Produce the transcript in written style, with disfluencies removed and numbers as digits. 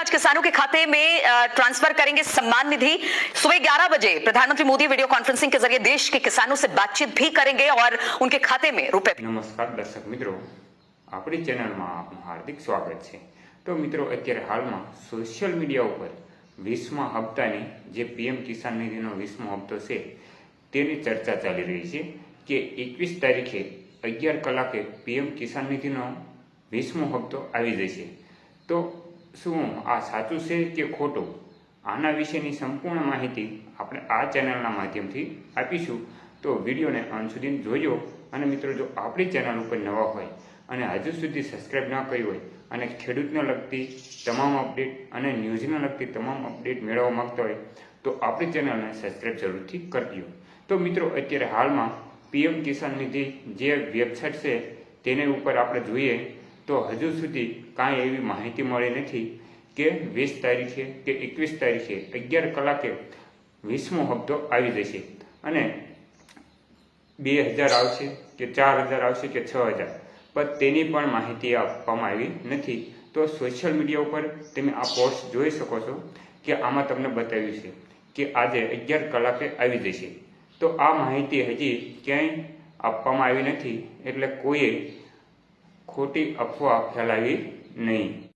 आज किसानों के खाते में ट्रांसफर करेंगे सम्मान निधि। सुबह 11 बजे प्रधानमंत्री मोदी वीडियो कॉन्फ्रेंसिंग के जरिए देश के किसानों से बातचीत भी करेंगे और उनके खाते में रुपए। नमस्कार दर्शक मित्रों, अपनी चैनल में आपનું હાર્દિક સ્વાગત છે। તો મિત્રો, અત્યારે હાલમાં સોશિયલ મીડિયા ઉપર 20મા હપ્તાની જે પીએમ કિસાન નિધિનો 20મો હપ્તો છે તેની ચર્ચા ચાલી રહી છે કે 21 તારીખે 11 કલાકે પીએમ કિસાન નિધિનો 20મો હપ્તો આવી જશે। તો શું આ સાચું છે કે ખોટું, આના વિશેની સંપૂર્ણ માહિતી આપણે આ ચેનલના માધ્યમથી આપીશું। તો વિડીયોને અંત સુધી જોજો। અને મિત્રો, જો આપણી ચેનલ ઉપર નવા હોય અને હજુ સુધી સબસ્ક્રાઇબ ન કરી હોય અને ખેડૂતને લગતી તમામ અપડેટ અને ન્યૂઝને લગતી તમામ અપડેટ મેળવવા માંગતા હોય તો આપણી ચેનલને સબસ્ક્રાઇબ જરૂરથી કરજો। તો મિત્રો, અત્યારે હાલમાં પીએમ કિસાન નિધિ જે વેબસાઇટ છે તેની ઉપર આપણે જોઈએ તો હજુ સુધી કાંઈ એવી માહિતી મળી નથી કે 20 તારીખે કે 21 તારીખે 11 કલાકે 20મો હપ્તો આવી જશે અને 2000 આવશે કે 4000 આવશે કે 6000, પણ તેની પણ માહિતી આપવામાં આવી નથી। તો સોશિયલ મીડિયા ઉપર તમે આ પોસ્ટ જોઈ શકો છો કે આમાં તમને બતાવ્યું છે કે આજે 11 કલાકે આવી જશે। તો આ માહિતી હજી ક્યાંય આપવામાં આવી નથી, એટલે કોઈએ ખોટી અફવા ફેલાવી નહીં।